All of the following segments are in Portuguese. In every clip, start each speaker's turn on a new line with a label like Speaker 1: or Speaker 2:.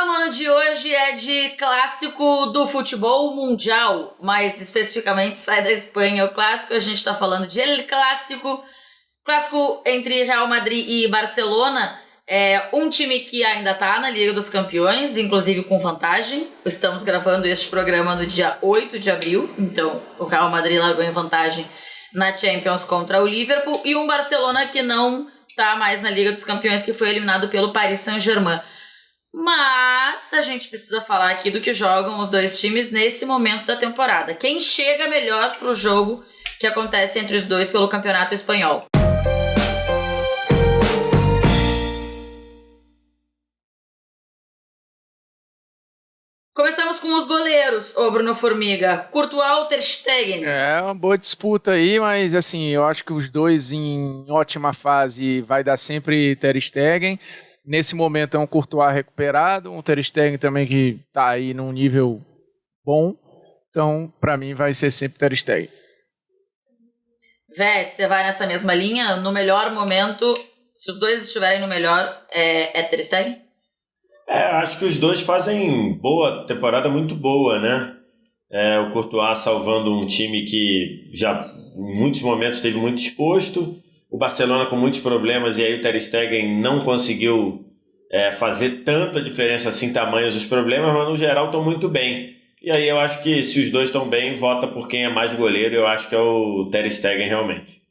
Speaker 1: Mano, de hoje é de clássico do futebol mundial, mais especificamente sai da Espanha o clássico. A gente tá falando de El Clássico, clássico entre Real Madrid e Barcelona. É um time que ainda tá na Liga dos Campeões, inclusive com vantagem. Estamos gravando este programa no dia 8 de abril, então o Real Madrid largou em vantagem na Champions contra o Liverpool, e um Barcelona que não tá mais na Liga dos Campeões, que foi eliminado pelo Paris Saint-Germain. Mas a gente precisa falar aqui do que jogam os dois times nesse momento da temporada. Quem chega melhor pro jogo que acontece entre os dois pelo Campeonato Espanhol? Começamos com os goleiros, ô Bruno Formiga. Courtois ou Ter Stegen?
Speaker 2: É uma boa disputa aí, mas assim, eu acho que os dois em ótima fase vai dar sempre Ter Stegen. Nesse momento é um Courtois recuperado, um Ter Stegen também que tá aí num nível bom. Então, pra mim, vai ser sempre Ter Stegen.
Speaker 1: Véi, você vai nessa mesma linha? No melhor momento, se os dois estiverem no melhor, é Ter Stegen?
Speaker 3: Acho que os dois fazem boa temporada, muito boa, né? O Courtois salvando um time que já em muitos momentos esteve muito exposto, o Barcelona com muitos problemas, e aí o Ter Stegen não conseguiu fazer tanta diferença assim, tamanhos os problemas, mas no geral estão muito bem. E aí eu acho que se os dois estão bem, vota por quem é mais goleiro, eu acho que é o Ter Stegen realmente.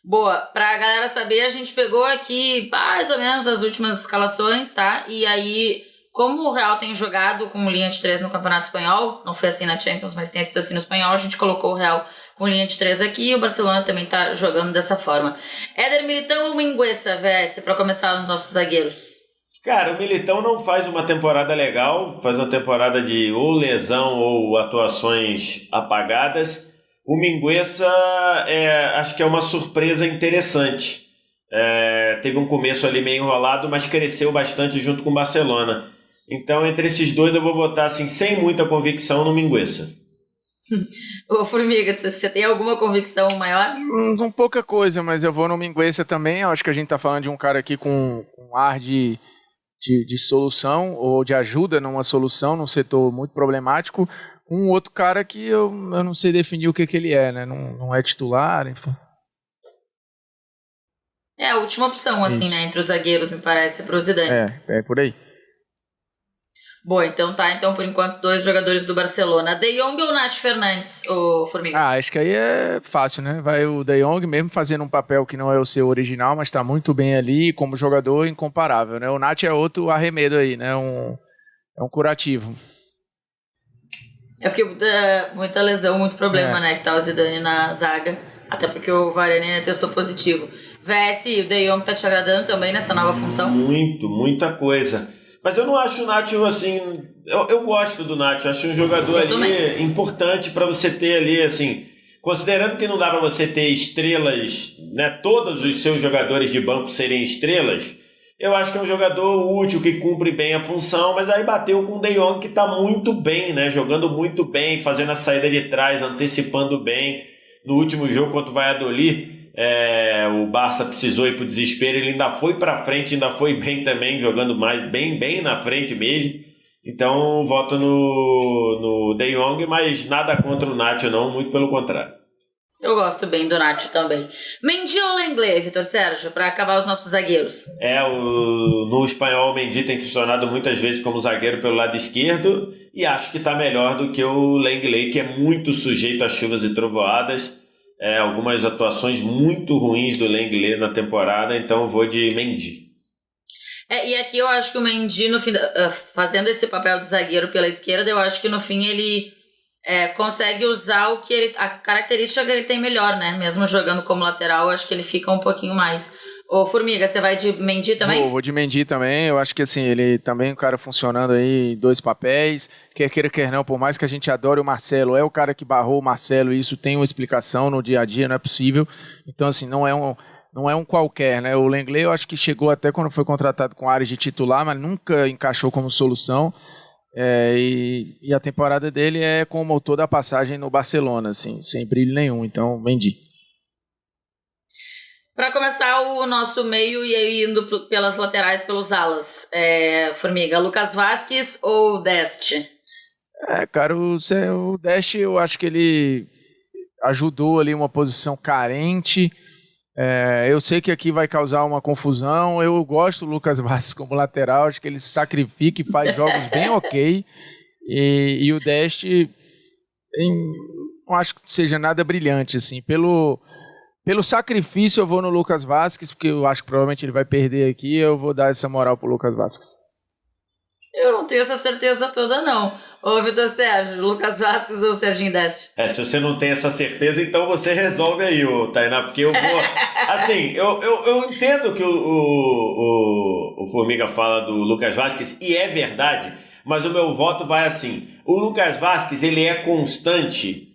Speaker 1: Boa, pra galera saber, a gente pegou aqui mais ou menos as últimas escalações, tá? E aí, como o Real tem jogado com linha de 3 no Campeonato Espanhol, não foi assim na Champions, mas tem sido assim no Espanhol, a gente colocou o Real com linha de 3 aqui, e o Barcelona também tá jogando dessa forma. Éder Militão ou Mingueza, VS, pra começar os nossos zagueiros?
Speaker 3: Cara, o Militão não faz uma temporada legal, faz uma temporada de ou lesão ou atuações apagadas. O Mingueza acho que é uma surpresa interessante. Teve um começo ali meio enrolado, mas cresceu bastante junto com o Barcelona. Então, entre esses dois, eu vou votar assim, sem muita convicção no Mingueza.
Speaker 1: Ô, Formiga, você tem alguma convicção maior?
Speaker 2: Com pouca coisa, mas eu vou no Mingueza também. Eu acho que a gente tá falando de um cara aqui com ar de solução, ou de ajuda numa solução, num setor muito problemático. Um outro cara que eu não sei definir o que ele é, né? Não é titular, enfim.
Speaker 1: É a última opção, assim,
Speaker 2: Isso.
Speaker 1: né? Entre os zagueiros, me parece, pro Zidane.
Speaker 2: É por aí.
Speaker 1: Boa, então tá. Então, por enquanto, dois jogadores do Barcelona. De Jong ou Nath Fernandes, ô Formiga?
Speaker 2: Acho que aí é fácil, né? Vai o De Jong, mesmo fazendo um papel que não é o seu original, mas tá muito bem ali, como jogador incomparável, né? O Nath é outro arremedo aí, né? É um curativo.
Speaker 1: É porque muita lesão, muito problema, né? Que tá o Zidane na zaga. Até porque o Varane testou positivo. VS, o De Jong tá te agradando também nessa nova função?
Speaker 3: Muita coisa. Mas eu não acho o Nacho assim... Eu gosto do Nacho, acho um jogador ali também importante para você ter ali, assim... Considerando que não dá para você ter estrelas, né? Todos os seus jogadores de banco serem estrelas... Eu acho que é um jogador útil, que cumpre bem a função, mas aí bateu com o De Jong, que está muito bem, né? Jogando muito bem, fazendo a saída de trás, antecipando bem. No último jogo contra o Valladolid, o Barça precisou ir para o desespero, ele ainda foi para frente, ainda foi bem também, jogando mais bem na frente mesmo. Então, voto no De Jong, mas nada contra o Nacho não, muito pelo contrário.
Speaker 1: Eu gosto bem do Nacho também. Mendy ou Lenglet, Vitor Sérgio, para acabar os nossos zagueiros?
Speaker 3: No espanhol, o Mendy tem funcionado muitas vezes como zagueiro pelo lado esquerdo, e acho que está melhor do que o Lenglet, que é muito sujeito a chuvas e trovoadas. Algumas atuações muito ruins do Lenglet na temporada, então vou de Mendy.
Speaker 1: E aqui eu acho que o Mendy, no fim, fazendo esse papel de zagueiro pela esquerda, eu acho que no fim ele... consegue usar a característica que ele tem melhor, né? Mesmo jogando como lateral, acho que ele fica um pouquinho mais. Ô, Formiga, você vai de Mendy também?
Speaker 2: Vou de Mendy também. Eu acho que assim, ele também é um cara funcionando aí em dois papéis. Quer queira, quer não, por mais que a gente adore o Marcelo, é o cara que barrou o Marcelo, e isso tem uma explicação no dia a dia, não é possível. Então, assim, não é um qualquer, né? O Lenglet, eu acho que chegou até quando foi contratado com áreas de titular, mas nunca encaixou como solução. E a temporada dele é como toda a passagem no Barcelona, assim, sem brilho nenhum. Então, Mendy.
Speaker 1: Para começar o nosso meio e aí indo pelas laterais, pelos alas, Formiga, Lucas Vasquez ou Dest?
Speaker 2: Cara, o Dest, eu acho que ele ajudou ali uma posição carente. Eu sei que aqui vai causar uma confusão. Eu gosto do Lucas Vasquez como lateral, acho que ele se sacrifica e faz jogos bem ok. E o Dest, não acho que seja nada brilhante, assim. Pelo sacrifício, eu vou no Lucas Vasquez, porque eu acho que provavelmente ele vai perder aqui. Eu vou dar essa moral pro Lucas Vasquez.
Speaker 1: Eu não tenho essa certeza toda, não. Ô, Vitor Sérgio, Lucas Vasquez ou Serginho Dest?
Speaker 3: Se você não tem essa certeza, então você resolve aí, Tainá, porque eu vou... Assim, eu entendo que o Formiga fala do Lucas Vasquez, e é verdade, mas o meu voto vai assim. O Lucas Vasquez, ele é constante,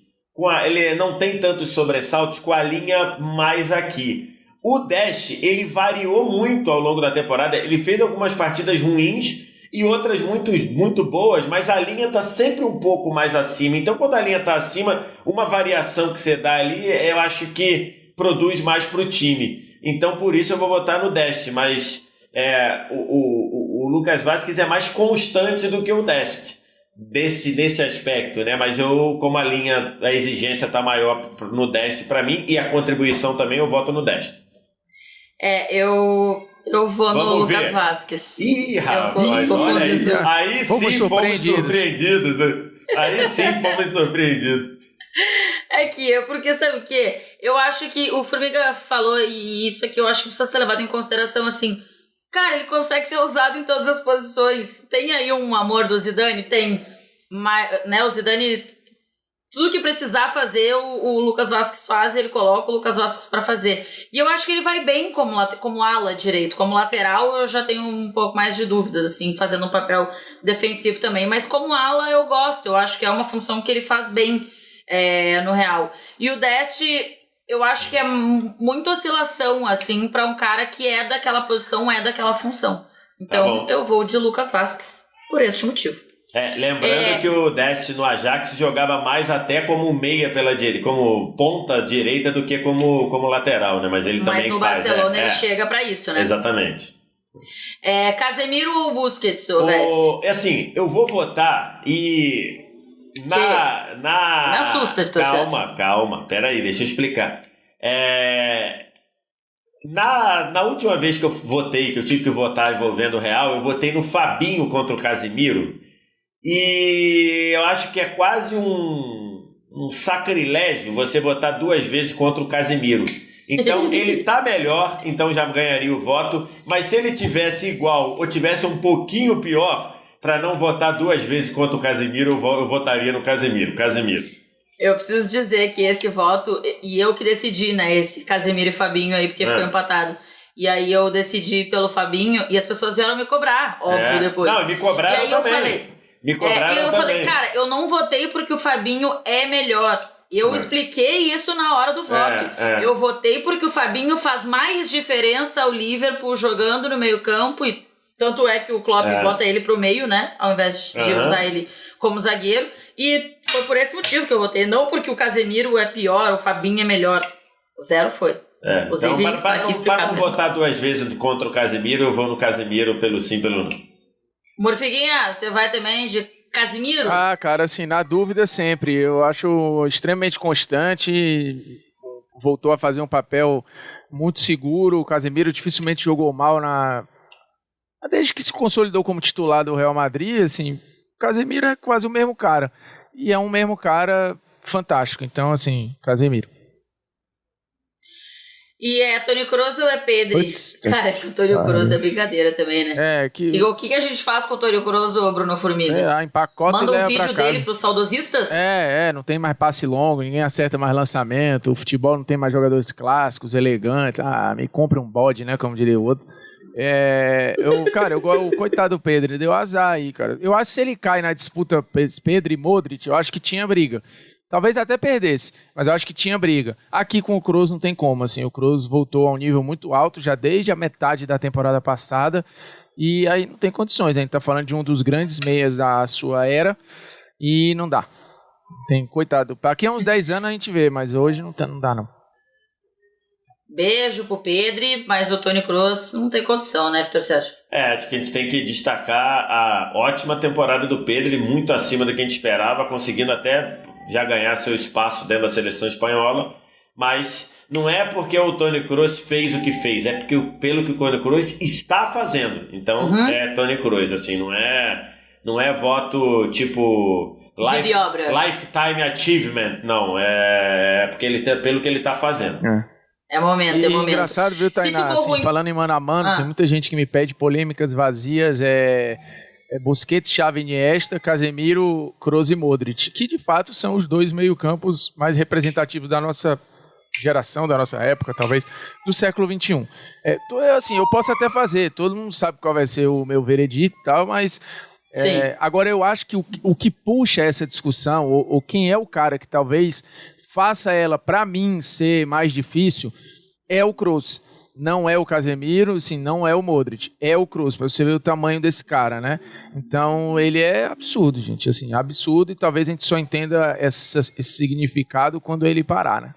Speaker 3: ele não tem tantos sobressaltos com a linha mais aqui. O Dest, ele variou muito ao longo da temporada, ele fez algumas partidas ruins, e outras muito boas, mas a linha está sempre um pouco mais acima. Então, quando a linha está acima, uma variação que você dá ali, eu acho que produz mais para o time. Então, por isso eu vou votar no Dest, mas o Lucas Vasquez é mais constante do que o Dest, desse aspecto, né? Mas como a exigência está maior no Dest para mim, e a contribuição também, eu voto no Dest.
Speaker 1: Eu vou no
Speaker 3: Vamos
Speaker 1: Lucas
Speaker 3: ver.
Speaker 1: Vasquez.
Speaker 3: Ih, rapaz, olha aí sim fomos surpreendidos. Aí sim fomos surpreendidos.
Speaker 1: Porque sabe o quê? Eu acho que o Formiga falou, e isso aqui eu acho que precisa ser levado em consideração, assim, cara, ele consegue ser usado em todas as posições. Tem aí um amor do Zidane? Tem. Mas, né, o Zidane, tudo que precisar fazer, o Lucas Vasquez faz, ele coloca o Lucas Vasquez pra fazer. E eu acho que ele vai bem como ala direito. Como lateral, eu já tenho um pouco mais de dúvidas, assim, fazendo um papel defensivo também. Mas como ala, eu gosto. Eu acho que é uma função que ele faz bem no Real. E o Dest, eu acho que é muita oscilação, assim, pra um cara que é daquela posição, daquela função. Então, eu vou de Lucas Vasquez por este motivo.
Speaker 3: Lembrando que o Dest no Ajax jogava mais até como meia pela direita, como ponta direita do que como lateral, né? Mas ele também faz.
Speaker 1: Mas no Barcelona ele chega pra isso, né?
Speaker 3: Exatamente.
Speaker 1: Casemiro ou Busquets, ô Vess?
Speaker 3: Assim, eu vou votar e... Me
Speaker 1: assusta, Vitor Sérgio.
Speaker 3: Calma. Peraí, deixa eu explicar. Na última vez que eu votei, que eu tive que votar envolvendo o Real, eu votei no Fabinho contra o Casemiro. E eu acho que é quase um sacrilégio você votar 2 vezes contra o Casemiro. Então ele tá melhor, então já ganharia o voto. Mas se ele tivesse igual ou tivesse um pouquinho pior, para não votar 2 vezes contra o Casemiro, eu votaria no Casemiro.
Speaker 1: Eu preciso dizer que esse voto, e eu que decidi, né, esse Casemiro e Fabinho aí, porque ficou empatado. E aí eu decidi pelo Fabinho e as pessoas vieram me cobrar, óbvio, depois.
Speaker 3: Não, me cobraram também.
Speaker 1: E aí eu falei... eu falei, cara, eu não votei porque o Fabinho é melhor. Eu expliquei isso na hora do voto. Eu votei porque o Fabinho faz mais diferença ao Liverpool jogando no meio campo, e tanto é que o Klopp bota ele pro meio, né, ao invés de usar ele como zagueiro. E foi por esse motivo que eu votei, não porque o Casemiro é pior, o Fabinho é melhor. 0 foi.
Speaker 3: Então, para não votar 2 vezes contra o Casemiro, eu vou no Casemiro pelo sim, pelo não.
Speaker 1: Morfiguinha, você vai também de Casemiro?
Speaker 2: Cara, assim, na dúvida sempre. Eu acho extremamente constante, voltou a fazer um papel muito seguro. O Casemiro dificilmente jogou mal desde que se consolidou como titular do Real Madrid, assim, o Casemiro é quase o mesmo cara. E é um mesmo cara fantástico. Então, assim, Casemiro.
Speaker 1: E Toni Kroos ou Pedri? Cara, que o Toni Kroos é brincadeira também, né? E o que a gente faz com o Toni Kroos, ô Bruno Formiga?
Speaker 2: Empacota
Speaker 1: manda
Speaker 2: e leva
Speaker 1: um vídeo
Speaker 2: pra casa.
Speaker 1: dele pros saudosistas?
Speaker 2: Não tem mais passe longo, ninguém acerta mais lançamento, o futebol não tem mais jogadores clássicos, elegantes. Me compre um bode, né, como diria o outro. O coitado do Pedro, deu azar aí, cara. Eu acho que se ele cai na disputa Pedro e Modric, eu acho que tinha briga. Talvez até perdesse, mas eu acho que tinha briga. Aqui com o Kroos não tem como, assim, o Kroos voltou a um nível muito alto já desde a metade da temporada passada, e aí não tem condições, né? A gente tá falando de um dos grandes meias da sua era, e não dá. Coitado. Daqui a uns 10 anos a gente vê, mas hoje não dá, não.
Speaker 1: Beijo pro Pedri, mas o Toni Kroos não tem condição, né, Vitor Sérgio?
Speaker 3: Acho que a gente tem que destacar a ótima temporada do Pedri, muito acima do que a gente esperava, conseguindo até já ganhar seu espaço dentro da seleção espanhola, mas não é porque o Toni Kroos fez o que fez, é porque pelo que o Toni Kroos está fazendo. Então, é Toni Kroos, assim, não é voto tipo lifetime achievement, não, é porque pelo que ele está fazendo.
Speaker 1: É momento.
Speaker 2: Engraçado, viu, Tainá? Assim, falando em mano a mano, tem muita gente que me pede polêmicas vazias, Busquets, Xavi, Iniesta, Casemiro, Kroos e Modric, que de fato são os dois meio-campos mais representativos da nossa geração, da nossa época, talvez, do século XXI. Assim, eu posso até fazer, todo mundo sabe qual vai ser o meu veredito e tal, mas agora eu acho que o que puxa essa discussão, ou quem é o cara que talvez faça ela, para mim, ser mais difícil, é o Kroos. Não é o Casemiro, assim, não é o Modric, é o Kroos, para você ver o tamanho desse cara, né? Então, ele é absurdo, gente, assim, absurdo, e talvez a gente só entenda esse significado quando ele parar, né?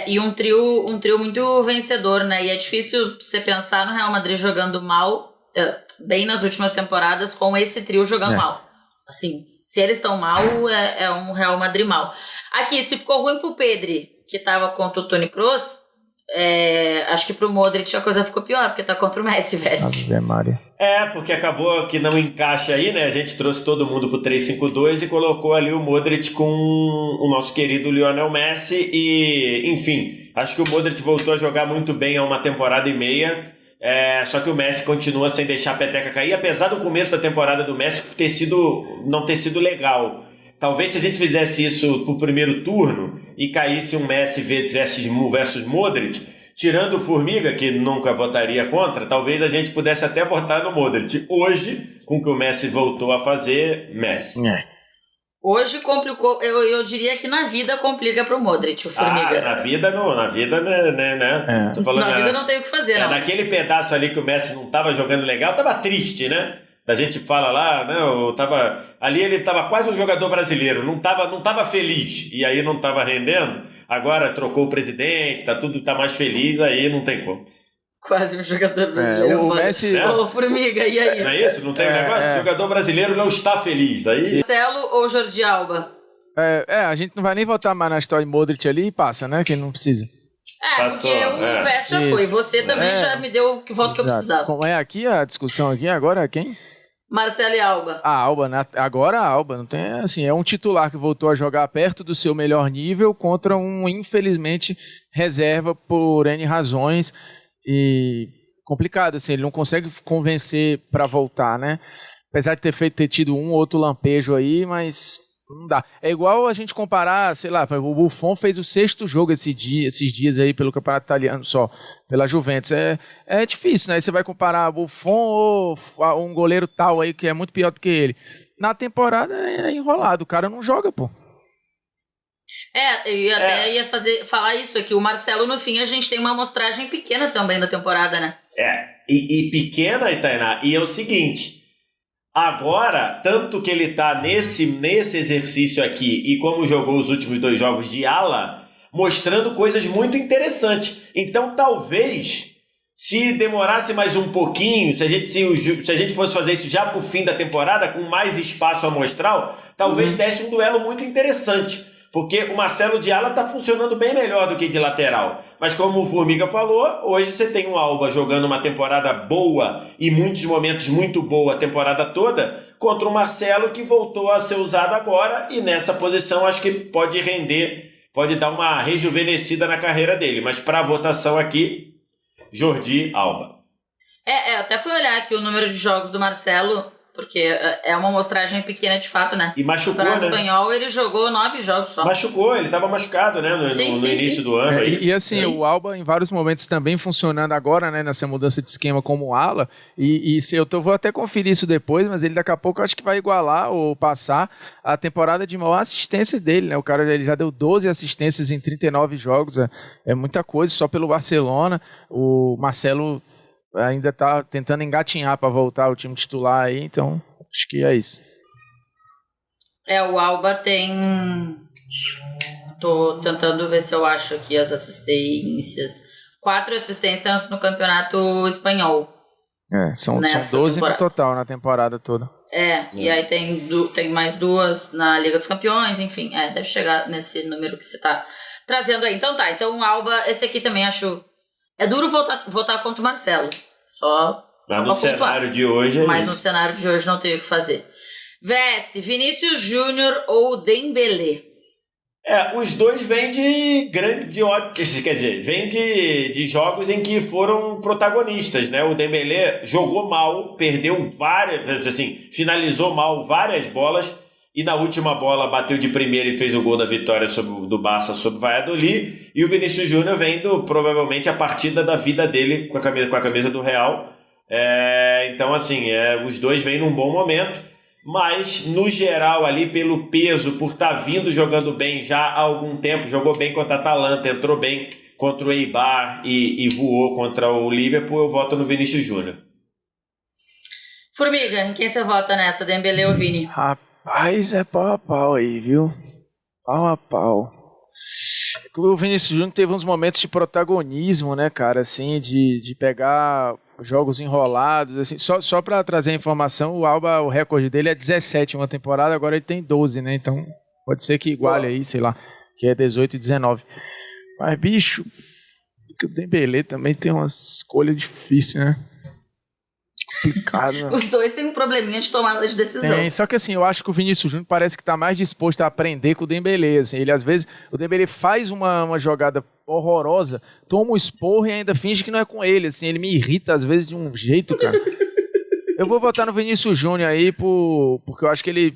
Speaker 1: E um trio muito vencedor, né? E é difícil você pensar no Real Madrid jogando mal, bem nas últimas temporadas, com esse trio jogando mal. Assim, se eles estão mal, é um Real Madrid mal. Aqui, se ficou ruim pro Pedri, que tava contra o Toni Kroos, acho que pro Modric a coisa ficou pior, porque tá contra o Messi, velho.
Speaker 2: Ave Maria.
Speaker 3: Porque acabou que não encaixa aí, né? A gente trouxe todo mundo pro 3-5-2 e colocou ali o Modric com o nosso querido Lionel Messi e, enfim, acho que o Modric voltou a jogar muito bem há uma temporada e meia, só que o Messi continua sem deixar a peteca cair, apesar do começo da temporada do Messi não ter sido legal. Talvez se a gente fizesse isso pro primeiro turno e caísse um Messi versus Modric, tirando o Formiga, que nunca votaria contra, talvez a gente pudesse até votar no Modric. Hoje, com o que o Messi voltou a fazer, Messi.
Speaker 1: Hoje complicou, eu diria que na vida complica pro Modric, o Formiga.
Speaker 3: Na vida não, né? Tô falando,
Speaker 1: na vida não tem o que fazer, não.
Speaker 3: Naquele pedaço ali que o Messi não tava jogando legal, tava triste, né? A gente fala lá, ali ele tava quase um jogador brasileiro, não tava feliz, e aí não tava rendendo, agora trocou o presidente, tá mais feliz, aí não tem como.
Speaker 1: Quase um jogador brasileiro.
Speaker 2: O Messi...
Speaker 1: Ô, Formiga, e aí?
Speaker 3: Não é isso? Não tem negócio? O jogador brasileiro não está feliz, aí...
Speaker 1: Marcelo ou Jordi Alba?
Speaker 2: A gente não vai nem votar mais na história de Modric ali e passa, né, que ele não precisa.
Speaker 1: Passou, porque o Vest já foi, você também já me deu o voto que eu precisava.
Speaker 2: Como é aqui a discussão aqui agora, quem?
Speaker 1: Marcelo e Alba.
Speaker 2: Agora a Alba, não tem, assim, é um titular que voltou a jogar perto do seu melhor nível contra um, infelizmente, reserva por N razões e complicado, assim, ele não consegue convencer para voltar, né? Apesar de ter tido um ou outro lampejo aí, mas não dá. É igual a gente comparar, sei lá, o Buffon fez o 6º jogo esses dias aí pelo Campeonato Italiano só, pela Juventus. É difícil, né? Você vai comparar Buffon ou um goleiro tal aí que é muito pior do que ele. Na temporada é enrolado, o cara não joga, pô.
Speaker 1: Eu até ia falar isso aqui. O Marcelo, no fim, a gente tem uma amostragem pequena também da temporada, né?
Speaker 3: E pequena, Tainá, e é o seguinte... Agora, tanto que ele tá nesse exercício aqui e como jogou os últimos 2 jogos de ala, mostrando coisas muito interessantes. Então, talvez, se demorasse mais um pouquinho, se a gente fosse fazer isso já pro fim da temporada, com mais espaço amostral, talvez desse um duelo muito interessante. Porque o Marcelo de ala tá funcionando bem melhor do que de lateral. Mas como o Formiga falou, hoje você tem o Alba jogando uma temporada boa e muitos momentos muito boa a temporada toda, contra o Marcelo que voltou a ser usado agora e nessa posição acho que pode render, pode dar uma rejuvenescida na carreira dele. Mas para a votação aqui, Jordi Alba.
Speaker 1: Até fui olhar aqui o número de jogos do Marcelo... Porque é uma amostragem pequena de fato, né?
Speaker 3: E machucou,
Speaker 1: né? No espanhol ele jogou 9 jogos só.
Speaker 3: Machucou, ele estava machucado, né? No início do ano.
Speaker 2: E assim, o Alba em vários momentos também funcionando agora, né? Nessa mudança de esquema como ala. Vou até conferir isso depois, mas ele daqui a pouco acho que vai igualar ou passar a temporada de maior assistência dele, né? O cara ele já deu 12 assistências em 39 jogos. É muita coisa, só pelo Barcelona. O Marcelo... ainda tá tentando engatinhar para voltar ao time titular aí, então acho que é isso.
Speaker 1: O Alba tem Tô tentando ver se eu acho aqui as assistências. 4 assistências no campeonato espanhol.
Speaker 2: São 12
Speaker 1: temporada.
Speaker 2: no total na temporada toda.
Speaker 1: E aí tem mais 2 na Liga dos Campeões, enfim. Deve chegar nesse número que você tá trazendo aí. Então o Alba, esse aqui também acho... É duro votar contra o Marcelo.
Speaker 3: Mas no cenário de hoje
Speaker 1: Mas no cenário de hoje não tem o que fazer. VS, Vinícius Júnior ou Dembélé?
Speaker 3: Os dois vêm vêm de jogos em que foram protagonistas, né? O Dembélé jogou mal, perdeu várias, assim, finalizou mal várias bolas e na última bola bateu de primeira e fez o gol da vitória do Barça sobre o Valladolid. E o Vinícius Júnior vem provavelmente a partida da vida dele com a camisa do Real. Então, assim, os dois vêm num bom momento. Mas, no geral, ali, pelo peso, por estar vindo jogando bem já há algum tempo, jogou bem contra a Atalanta, entrou bem contra o Eibar e voou contra o Liverpool, eu voto no Vinícius Júnior.
Speaker 1: Formiga, em quem você vota nessa, Dembélé ou Vini?
Speaker 2: Rapaz, é pau a pau aí, viu? Pau a pau. O Vinícius Júnior teve uns momentos de protagonismo, né, cara, assim, de pegar jogos enrolados, assim, só para trazer a informação, o Alba, o recorde dele é 17 uma temporada, agora ele tem 12, né, então pode ser que iguale aí, sei lá, que é 18 e 19. Mas, bicho, o Dembélé também tem uma escolha difícil, né? Complicado, né?
Speaker 1: Os dois têm um probleminha de tomada de decisão.
Speaker 2: Só que assim, eu acho que o Vinícius Júnior parece que está mais disposto a aprender com o Dembélé. Assim, ele, às vezes, o Dembélé faz uma jogada horrorosa, toma um esporro e ainda finge que não é com ele. Assim, ele me irrita, às vezes, de um jeito, cara. Eu vou votar no Vinícius Júnior aí, porque eu acho que ele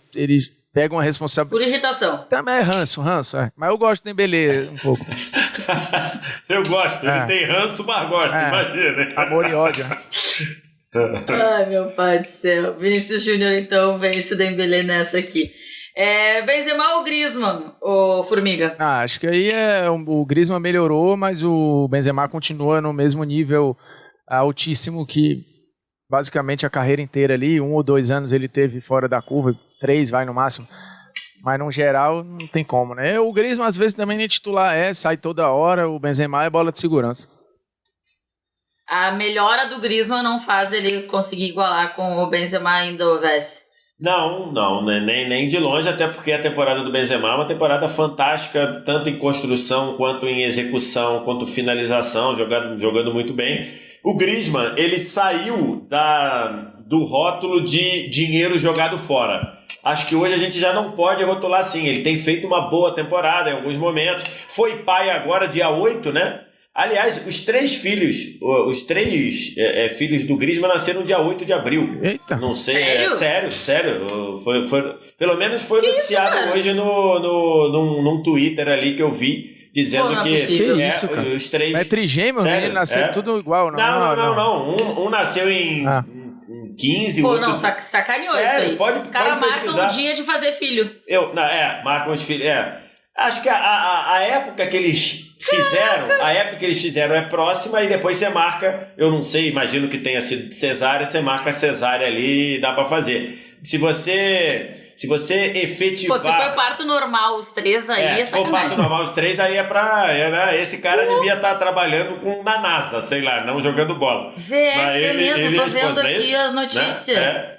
Speaker 2: pega uma responsabilidade.
Speaker 1: Por irritação.
Speaker 2: Também é ranço. Mas eu gosto do Dembélé um pouco.
Speaker 3: Eu gosto, ele tem ranço, mas gosto, imagina.
Speaker 2: Amor e ódio.
Speaker 1: Ai, meu pai do céu. Vinícius Júnior, então, vence o Dembélé nessa aqui. Benzema ou Griezmann, ô Formiga?
Speaker 2: Acho que aí o Griezmann melhorou, mas o Benzema continua no mesmo nível altíssimo que basicamente a carreira inteira ali, 1 ou 2 anos ele teve fora da curva, 3 vai no máximo. Mas no geral não tem como, né? O Griezmann às vezes também nem titular sai toda hora, o Benzema é bola de segurança.
Speaker 1: A melhora do Griezmann não faz ele conseguir igualar com o Benzema ainda, o Vess?
Speaker 3: Não, né? nem de longe, até porque a temporada do Benzema é uma temporada fantástica, tanto em construção, quanto em execução, quanto finalização, jogando muito bem. O Griezmann, ele saiu do rótulo de dinheiro jogado fora. Acho que hoje a gente já não pode rotular assim. Ele tem feito uma boa temporada em alguns momentos. Foi pai agora, dia 8, né? Aliás, os 3 filhos filhos do Griezmann nasceram dia 8 de abril.
Speaker 2: Eita.
Speaker 3: Não sei, sério. Foi, pelo menos foi noticiado hoje num Twitter ali que eu vi, dizendo que
Speaker 2: isso, cara?
Speaker 3: Os 3...
Speaker 2: Mas é trigêmeo, menino nasceu tudo igual.
Speaker 3: Não. Um nasceu em 15,
Speaker 1: Pô,
Speaker 3: outro...
Speaker 1: não, sacaneou
Speaker 3: Sério,
Speaker 1: isso aí.
Speaker 3: pode
Speaker 1: Os caras marcam o dia de fazer filho.
Speaker 3: Marcam os filhos, Acho que a época que eles fizeram é próxima e depois você marca, eu não sei, imagino que tenha sido cesárea, você marca a cesárea ali e dá pra fazer. Se você efetivar...
Speaker 1: Pô, se foi parto normal os 3 aí,
Speaker 3: se for parto normal os 3, aí né? Esse cara devia estar trabalhando na NASA, sei lá, não jogando bola.
Speaker 1: É mesmo, tô vendo aqui as notícias.
Speaker 3: Né?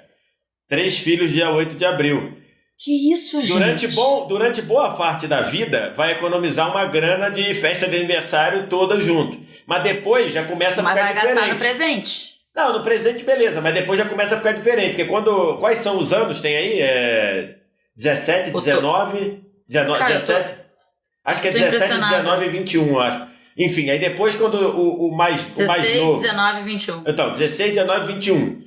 Speaker 3: 3 filhos dia 8 de abril.
Speaker 1: Que isso, gente?
Speaker 3: Durante boa parte da vida, vai economizar uma grana de festa de aniversário toda junto. Mas depois já começa a ficar diferente.
Speaker 1: Mas vai gastar no presente.
Speaker 3: Não, no presente beleza, mas depois já começa a ficar diferente. Porque quais são os anos? Tem aí? 17, 19... 17? Acho que é 17, 19 e 21, acho. Enfim, aí depois quando o mais novo...
Speaker 1: 16, 19 e 21.
Speaker 3: Então, 16, 19 e 21.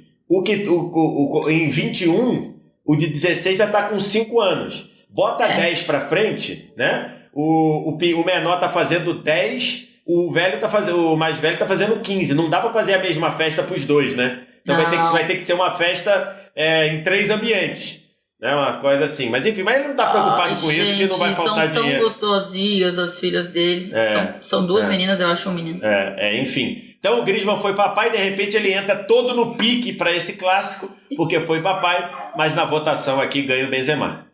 Speaker 3: Em 21... O de 16 já tá com 5 anos. Bota 10 pra frente, né? O menor tá fazendo 10, o mais velho tá fazendo 15. Não dá pra fazer a mesma festa pros dois, né? Então vai ter que ser uma festa em 3 ambientes. Né? Uma coisa assim. Mas enfim, mas ele não tá preocupado com isso, que não vai faltar dinheiro.
Speaker 1: São tão gostosinhas as filhas dele. São 2 meninas, eu acho, um menino.
Speaker 3: Enfim. Então o Griezmann foi papai, de repente ele entra todo no pique para esse clássico, porque foi papai, mas na votação aqui ganha o Benzema.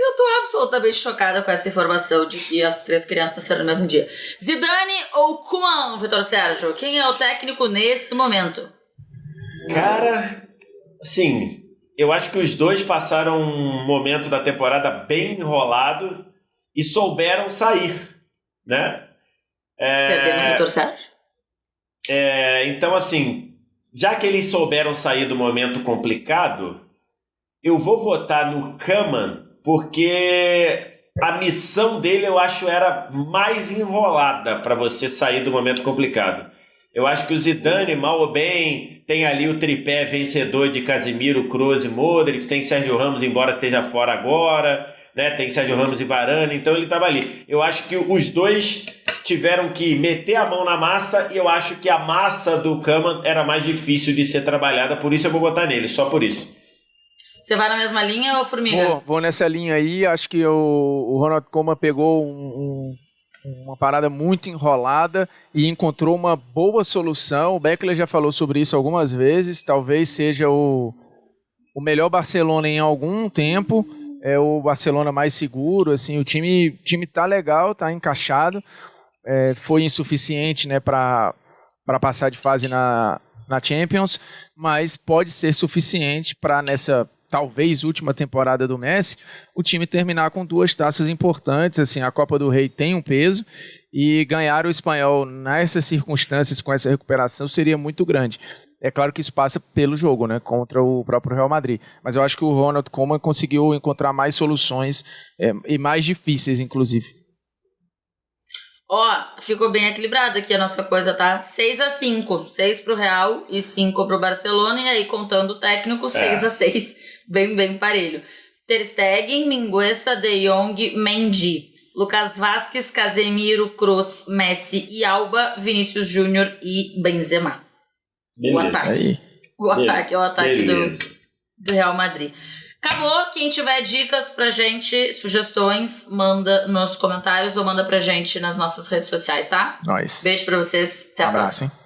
Speaker 1: Eu tô absolutamente chocada com essa informação de que as 3 crianças nasceram no mesmo dia. Zidane ou Koeman, Vitor Sérgio? Quem é o técnico nesse momento?
Speaker 3: Cara, sim, eu acho que os dois passaram um momento da temporada bem enrolado e souberam sair, né?
Speaker 1: Perdemos o Vitor Sérgio?
Speaker 3: Então, assim, já que eles souberam sair do momento complicado, eu vou votar no Koeman porque a missão dele eu acho era mais enrolada para você sair do momento complicado. Eu acho que o Zidane, mal ou bem, tem ali o tripé vencedor de Casemiro, Kroos e Modric, tem Sérgio Ramos, embora esteja fora agora, né? Tem Sérgio Ramos e Varane, então ele estava ali. Eu acho que os dois tiveram que meter a mão na massa e eu acho que a massa do Koeman era mais difícil de ser trabalhada, por isso eu vou votar nele, só por isso.
Speaker 1: Você vai na mesma linha ou Formiga?
Speaker 2: Vou nessa linha aí, acho que o Ronald Koeman pegou uma parada muito enrolada e encontrou uma boa solução. O Beckler já falou sobre isso algumas vezes, talvez seja o melhor Barcelona em algum tempo, é o Barcelona mais seguro, assim, o time tá legal, tá encaixado, foi insuficiente, né, para passar de fase na Champions, mas pode ser suficiente para nessa talvez última temporada do Messi, o time terminar com 2 taças importantes, assim, a Copa do Rei tem um peso, e ganhar o Espanhol nessas circunstâncias, com essa recuperação, seria muito grande. É claro que isso passa pelo jogo, né, contra o próprio Real Madrid, mas eu acho que o Ronald Koeman conseguiu encontrar mais soluções, e mais difíceis, inclusive.
Speaker 1: Ficou bem equilibrado aqui a nossa coisa, tá? 6-5, 6 pro Real e 5 pro Barcelona, e aí contando o técnico, 6-6, bem parelho. Ter Stegen, Mingueza, De Jong, Mendy, Lucas Vázquez, Casemiro, Kroos, Messi e Alba, Vinícius Júnior e Benzema.
Speaker 3: Beleza.
Speaker 1: O ataque é o ataque do Real Madrid. Acabou. Quem tiver dicas pra gente, sugestões, manda nos comentários ou manda pra gente nas nossas redes sociais, tá?
Speaker 2: Nós.
Speaker 1: Beijo pra vocês. Até a próxima.
Speaker 2: Hein?